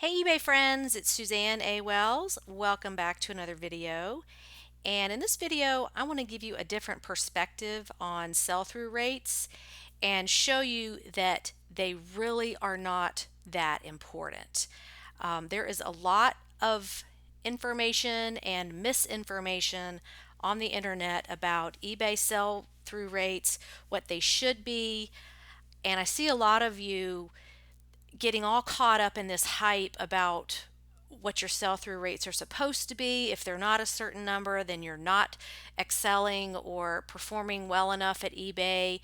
Hey eBay friends, it's Suzanne A. Wells. Welcome back to another video. And in this video, I want to give you a different perspective on sell-through rates and show you that they really are not that important. There is a lot of information and misinformation on the internet about eBay sell-through rates, what they should be, and I see a lot of you getting all caught up in this hype about what your sell through rates are supposed to be. If they're not a certain number, then you're not excelling or performing well enough at eBay.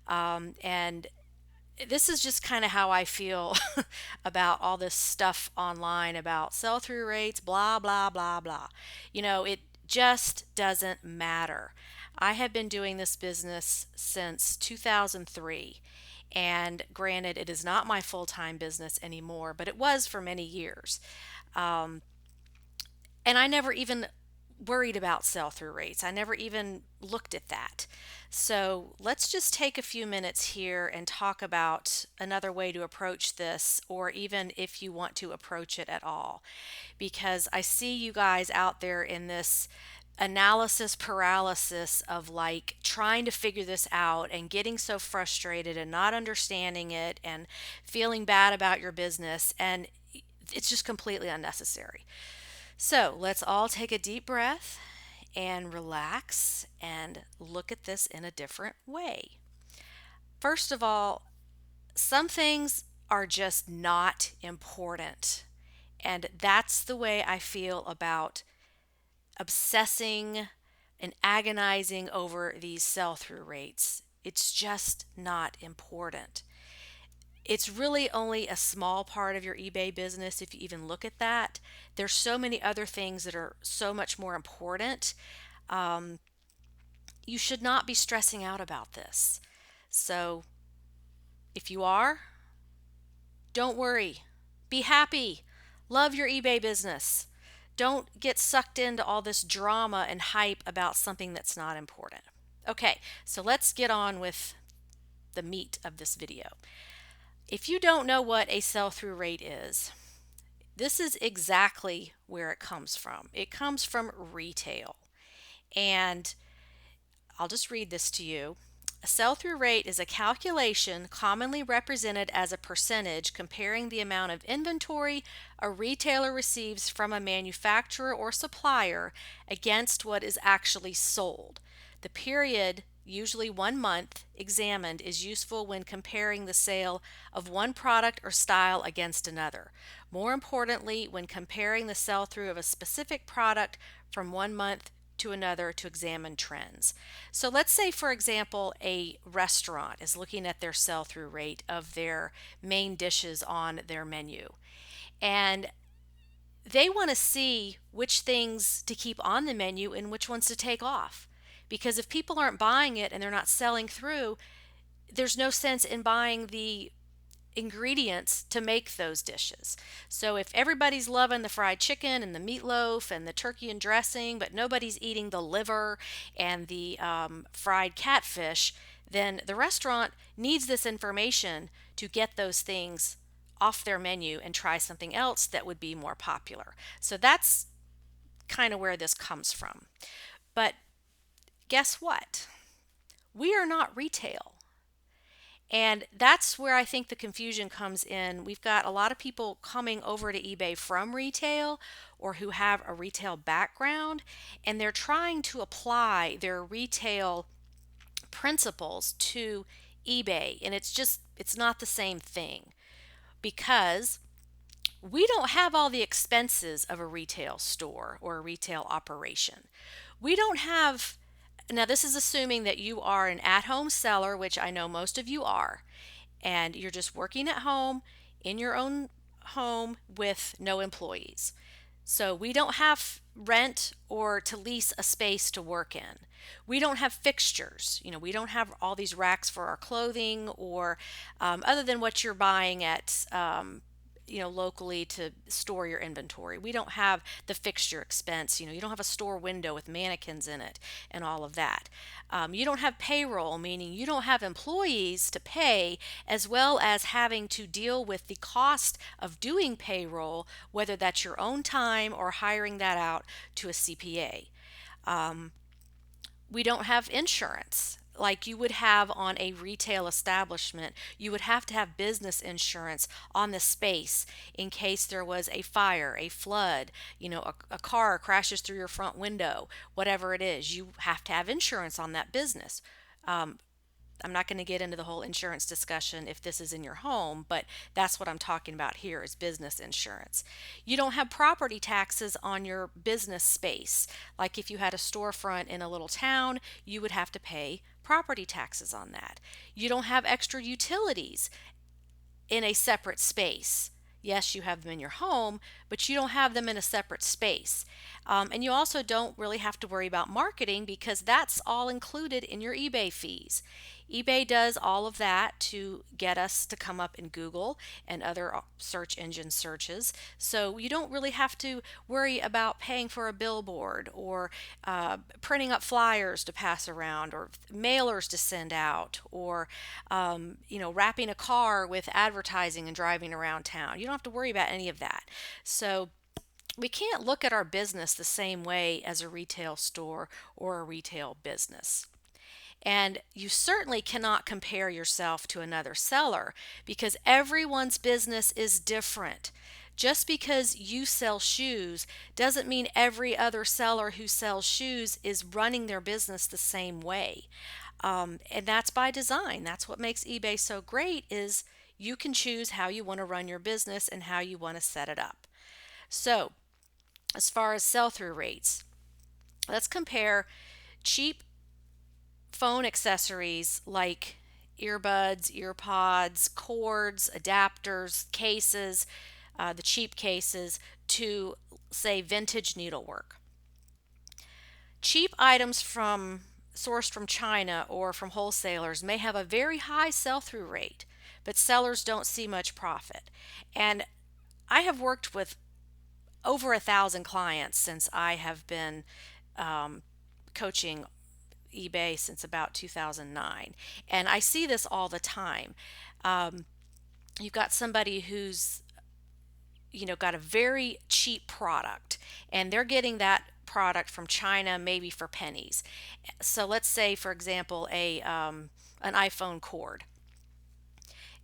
And this is just kind of how I feel about all this stuff online about sell through rates, blah, blah, blah, blah. It just doesn't matter. I have been doing this business since 2003. And granted, it is not my full time business anymore, but it was for many years. Um, and I never even worried about sell through rates. I never even looked at that. So let's just take a few minutes here and talk about another way to approach this, or even if you want to approach it at all. Because I see you guys out there in this analysis paralysis of like trying to figure this out and getting so frustrated and not understanding it and feeling bad about your business. And it's just completely unnecessary. So let's all take a deep breath and relax and look at this in a different way. First of all, some things are just not important. And that's the way I feel about obsessing and agonizing over these sell through rates. It's just not important. It's really only a small part of your eBay business if you even look at that. There's so many other things that are so much more important. Um, you should not be stressing out about this. So if you are, don't worry. Be happy. Love your eBay business. Don't get sucked into all this drama and hype about something that's not important. Okay, so let's get on with the meat of this video. If you don't know what a sell through rate is, this is exactly where it comes from. It comes from retail. And I'll just read this to you. A sell through rate is a calculation commonly represented as a percentage comparing the amount of inventory a retailer receives from a manufacturer or supplier against what is actually sold. The period, usually 1 month, examined is useful when comparing the sale of one product or style against another. More importantly, when comparing the sell through of a specific product from 1 month to another to examine trends. So let's say, for example, a restaurant is looking at their sell through rate of their main dishes on their menu. And they want to see which things to keep on the menu and which ones to take off. Because if people aren't buying it and they're not selling through, there's no sense in buying the ingredients to make those dishes. So if everybody's loving the fried chicken and the meatloaf and the turkey and dressing, but nobody's eating the liver and the fried catfish, then the restaurant needs this information to get those things off their menu and try something else that would be more popular. So that's kind of where this comes from. But guess what? We are not retail. And that's where I think the confusion comes in. We've got a lot of people coming over to eBay from retail or who have a retail background, and they're trying to apply their retail principles to eBay. And it's not the same thing because we don't have all the expenses of a retail store or a retail operation. We don't have Now, this is assuming that you are an at home seller, which I know most of you are, and you're just working at home in your own home with no employees. So, we don't have rent or to lease a space to work in. We don't have fixtures. We don't have all these racks for our clothing or other than what you're buying at locally to store your inventory. We don't have the fixture expense. You don't have a store window with mannequins in it and all of that. You don't have payroll, meaning you don't have employees to pay, as well as having to deal with the cost of doing payroll, whether that's your own time or hiring that out to a CPA. We don't have insurance like you would have on a retail establishment. You would have to have business insurance on the space in case there was a fire, a flood, a car crashes through your front window, whatever it is. You have to have insurance on that business. I'm not going to get into the whole insurance discussion if this is in your home, but that's what I'm talking about here is business insurance. You don't have property taxes on your business space. Like if you had a storefront in a little town, you would have to pay property taxes on that. You don't have extra utilities in a separate space. Yes, you have them in your home, but you don't have them in a separate space. And you also don't really have to worry about marketing because that's all included in your eBay fees. eBay does all of that to get us to come up in Google and other search engine searches. So you don't really have to worry about paying for a billboard or printing up flyers to pass around or mailers to send out or wrapping a car with advertising and driving around town. You don't have to worry about any of that. So we can't look at our business the same way as a retail store or a retail business. And you certainly cannot compare yourself to another seller because everyone's business is different. Just because you sell shoes doesn't mean every other seller who sells shoes is running their business the same way. And that's by design. That's what makes eBay so great is you can choose how you want to run your business and how you want to set it up. So, as far as sell-through rates, let's compare cheap phone accessories like earbuds, earpods, cords, adapters, cases, the cheap cases, to say vintage needlework. Cheap items sourced from China or from wholesalers may have a very high sell-through rate, but sellers don't see much profit. And I have worked with over 1,000 clients since I have been coaching eBay since about 2009, and I see this all the time. You've got somebody who's got a very cheap product, and they're getting that product from China maybe for pennies. So let's say, for example, an iPhone cord,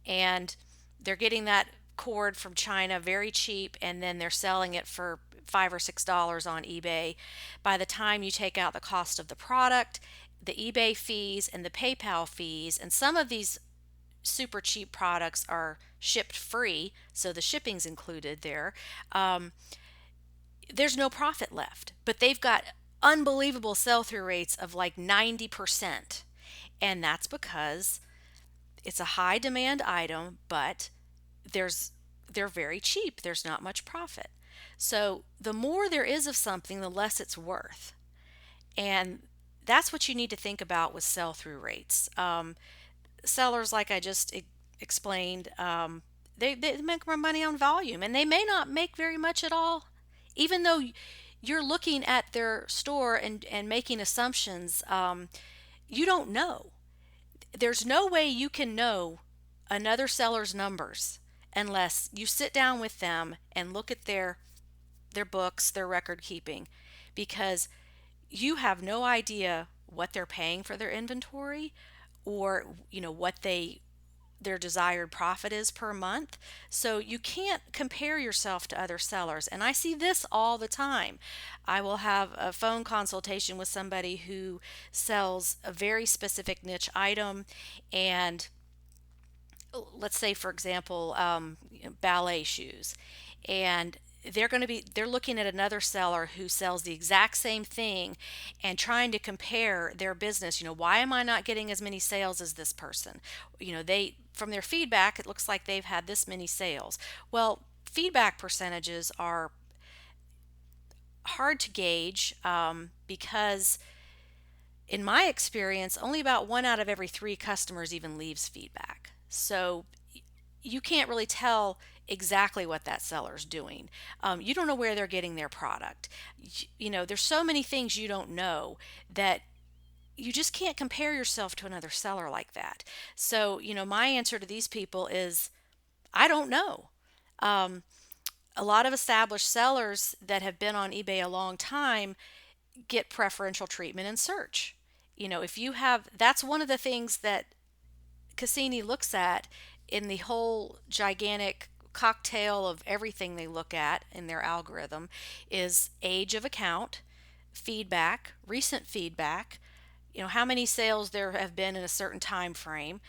and they're getting that cord from China very cheap, and then they're selling it for $5 or $6 on eBay. By the time you take out the cost of the product, the eBay fees, and the PayPal fees, and some of these super cheap products are shipped free, so the shipping's included there. There's no profit left, but they've got unbelievable sell-through rates of like 90%, and that's because it's a high demand item, but they're very cheap. There's not much profit. So the more there is of something, the less it's worth. And that's what you need to think about with sell-through rates. Sellers, like I just explained, they make more money on volume, and they may not make very much at all, even though you're looking at their store and making assumptions. You don't know. There's no way you can know another seller's numbers unless you sit down with them and look at their books, their record keeping, because you have no idea what they're paying for their inventory or what their desired profit is per month. So you can't compare yourself to other sellers. And I see this all the time. I will have a phone consultation with somebody who sells a very specific niche item, and let's say, for example, ballet shoes, and they're looking at another seller who sells the exact same thing and trying to compare their business. Why am I not getting as many sales as this person? They, from their feedback, it looks like they've had this many sales. Well, feedback percentages are hard to gauge because in my experience, only about 1 out of every 3 customers even leaves feedback. So you can't really tell exactly what that seller's doing. You don't know where they're getting their product. There's so many things you don't know that you just can't compare yourself to another seller like that. So, my answer to these people is I don't know. Um, a lot of established sellers that have been on eBay a long time get preferential treatment in search. If you have, that's one of the things that Cassini looks at in the whole gigantic cocktail of everything they look at in their algorithm is age of account, feedback, recent feedback, how many sales there have been in a certain time frame.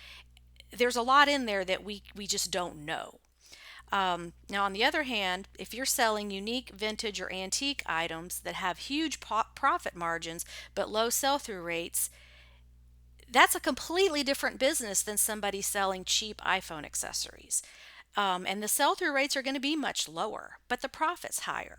There's a lot in there that we just don't know. Now, on the other hand, if you're selling unique vintage or antique items that have huge profit margins but low sell through rates, that's a completely different business than somebody selling cheap iPhone accessories. And the sell through rates are going to be much lower, but the profit's higher.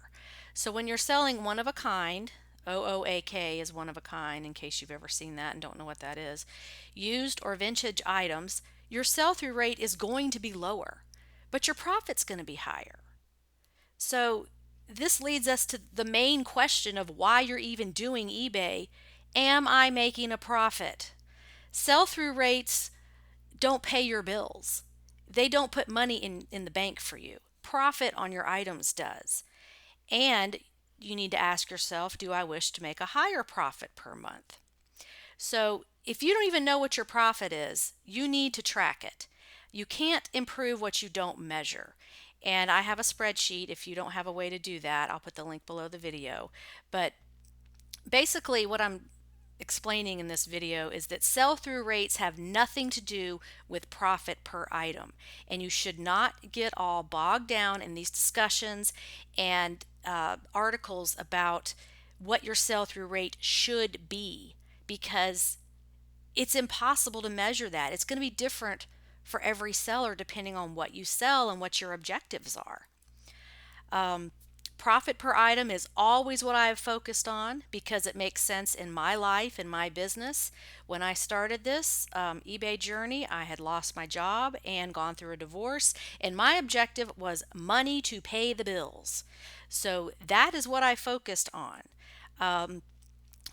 So when you're selling one of a kind, OOAK is one of a kind, in case you've ever seen that and don't know what that is, used or vintage items, your sell through rate is going to be lower, but your profit's going to be higher. So this leads us to the main question of why you're even doing eBay. Am I making a profit? Sell through rates don't pay your bills. They don't put money in the bank for you. Profit on your items does. And you need to ask yourself, do I wish to make a higher profit per month? So if you don't even know what your profit is, you need to track it. You can't improve what you don't measure. And I have a spreadsheet. If you don't have a way to do that, I'll put the link below the video. But basically, what I'm explaining in this video is that sell-through rates have nothing to do with profit per item, and you should not get all bogged down in these discussions and articles about what your sell-through rate should be, because it's impossible to measure that. It's going to be different for every seller depending on what you sell and what your objectives are. Um, Profit per item is always what I have focused on because it makes sense in my life and my business. When I started this eBay journey, I had lost my job and gone through a divorce, and my objective was money to pay the bills. So that is what I focused on.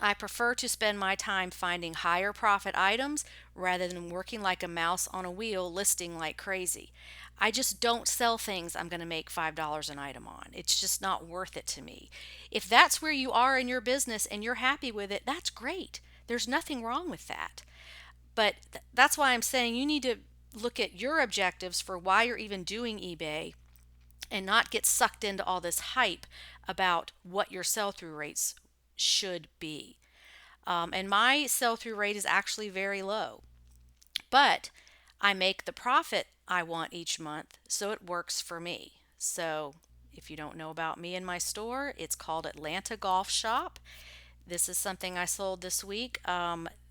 I prefer to spend my time finding higher profit items rather than working like a mouse on a wheel listing like crazy. I just don't sell things I'm going to make $5 an item on. It's just not worth it to me. If that's where you are in your business and you're happy with it, that's great. There's nothing wrong with that. But that's why I'm saying you need to look at your objectives for why you're even doing eBay and not get sucked into all this hype about what your sell through rates should be. And my sell through rate is actually very low, but I make the profit I want each month, so it works for me. So if you don't know about me and my store, it's called Atlanta Golf Shop. This is something I sold this week.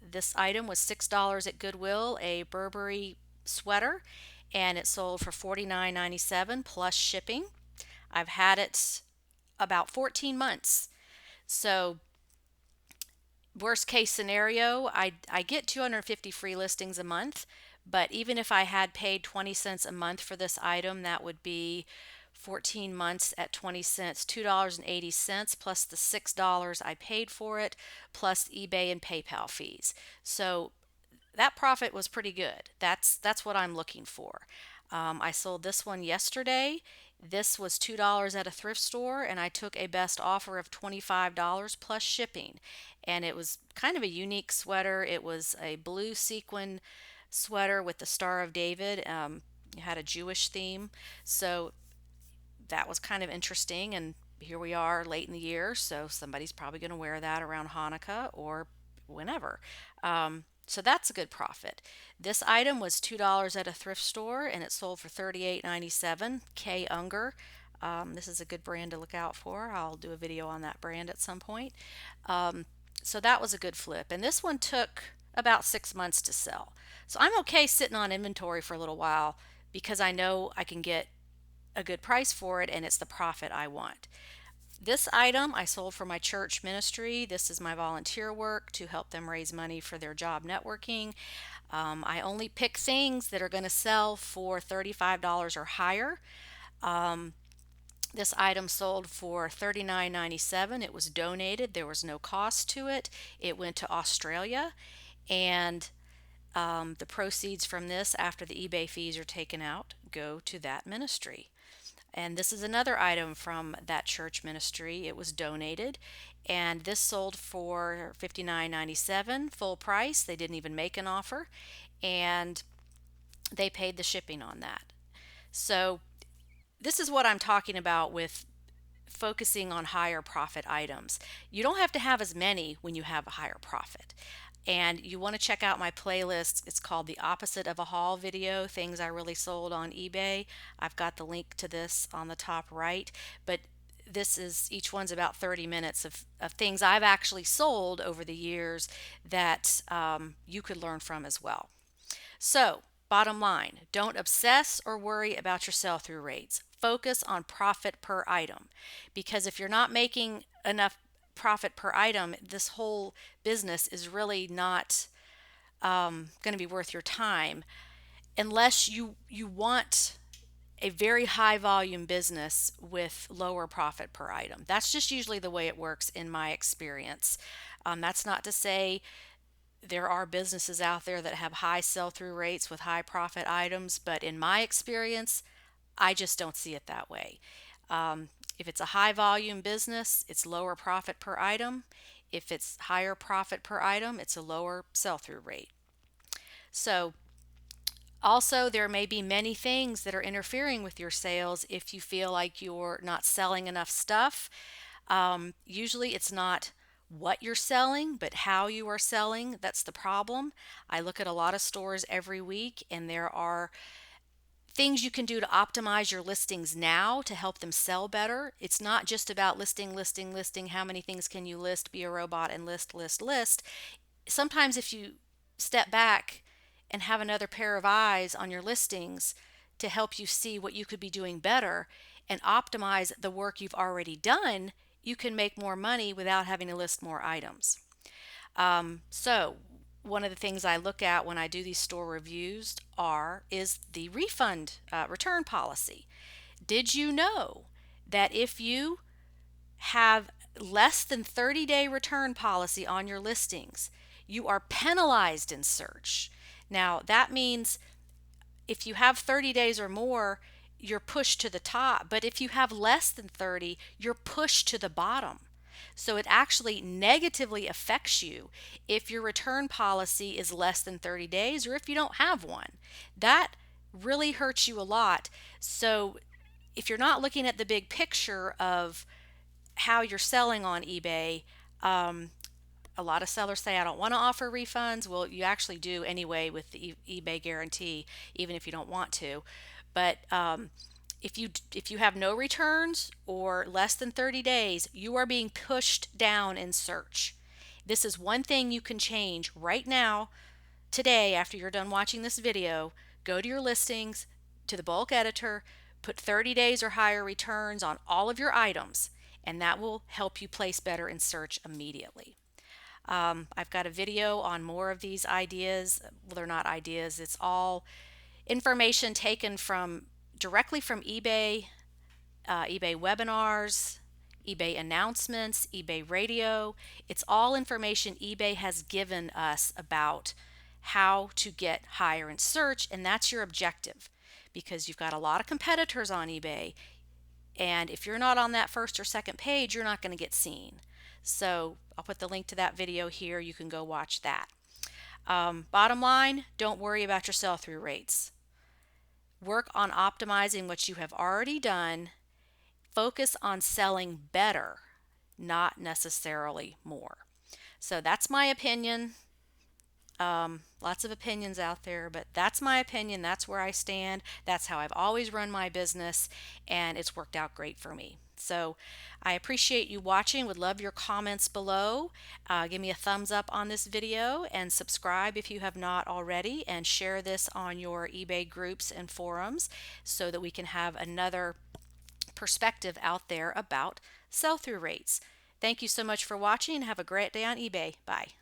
This item was $6 at Goodwill, a Burberry sweater, and it sold for $49.97 plus shipping. I've had it about 14 months. So worst case scenario, I get 250 free listings a month, but even if I had paid 20 cents a month for this item, that would be 14 months at 20 cents, $2.80 plus the $6 I paid for it, plus eBay and PayPal fees. So that profit was pretty good. That's what I'm looking for. I sold this one yesterday. This was $2 at a thrift store, and I took a best offer of $25 plus shipping. And it was kind of a unique sweater. It was a blue sequin sweater with the Star of David. It had a Jewish theme. So that was kind of interesting. And here we are late in the year, so somebody's probably going to wear that around Hanukkah or whenever. So that's a good profit. This item was $2 at a thrift store and it sold for $38.97. K. Unger. This is a good brand to look out for. I'll do a video on that brand at some point. So that was a good flip. And this one took about 6 months to sell. So I'm okay sitting on inventory for a little while because I know I can get a good price for it and it's the profit I want. This item I sold for my church ministry. This is my volunteer work to help them raise money for their job networking. I only pick things that are going to sell for $35 or higher. This item sold for $39.97. It was donated. There was no cost to it. It went to Australia, and the proceeds from this, after the eBay fees are taken out, go to that ministry. And this is another item from that church ministry. It was donated, and this sold for $59.97 full price. They didn't even make an offer, and they paid the shipping on that. So, this is what I'm talking about with focusing on higher profit items. You don't have to have as many when you have a higher profit. And you want to check out my playlist. It's called The Opposite of a Haul video, Things I Really Sold on eBay. I've got the link to this on the top right. But this is, each one's about 30 minutes of things I've actually sold over the years that you could learn from as well. So, bottom line, don't obsess or worry about your sell through rates. Focus on profit per item, because if you're not making enough profit per item, this whole business is really not going to be worth your time unless you want a very high volume business with lower profit per item. That's just usually the way it works in my experience. That's not to say there are businesses out there that have high sell through rates with high profit items, but in my experience, I just don't see it that way. If it's a high volume business, it's lower profit per item. If it's higher profit per item, it's a lower sell through rate. So, also, there may be many things that are interfering with your sales if you feel like you're not selling enough stuff. Usually, it's not what you're selling, but how you are selling. That's the problem. I look at a lot of stores every week, and there are things you can do to optimize your listings now to help them sell better. It's not just about listing, listing, listing. How many things can you list? Be a robot and list, list, list. Sometimes, if you step back and have another pair of eyes on your listings to help you see what you could be doing better and optimize the work you've already done, you can make more money without having to list more items. So, one of the things I look at when I do these store reviews is the refund return policy. Did you know that if you have less than 30-day return policy on your listings, you are penalized in search? Now, that means if you have 30 days or more, you're pushed to the top. But if you have less than 30, you're pushed to the bottom. So it actually negatively affects you if your return policy is less than 30 days or if you don't have one. That really hurts you a lot. So if you're not looking at the big picture of how you're selling on eBay, a lot of sellers say, I don't want to offer refunds. Well, you actually do anyway with the eBay guarantee, even if you don't want to. But if you have no returns or less than 30 days, you are being pushed down in search. This is one thing you can change right now, today, after you're done watching this video. Go to your listings, to the bulk editor, put 30 days or higher returns on all of your items, and that will help you place better in search immediately. I've got a video on more of these ideas. Well, they're not ideas, it's all information taken from directly from eBay, eBay webinars, eBay announcements, eBay radio. It's all information eBay has given us about how to get higher in search, and that's your objective because you've got a lot of competitors on eBay, and if you're not on that first or second page, you're not going to get seen. So I'll put the link to that video here. You can go watch that. Bottom line, don't worry about your sell-through rates. Work on optimizing what you have already done. Focus on selling better, not necessarily more. So that's my opinion. Lots of opinions out there, but that's my opinion. That's where I stand. That's how I've always run my business, and it's worked out great for me. So I appreciate you watching. Would love your comments below. Give me a thumbs up on this video and subscribe if you have not already, and share this on your eBay groups and forums so that we can have another perspective out there about sell-through rates. Thank you so much for watching, and have a great day on eBay. Bye.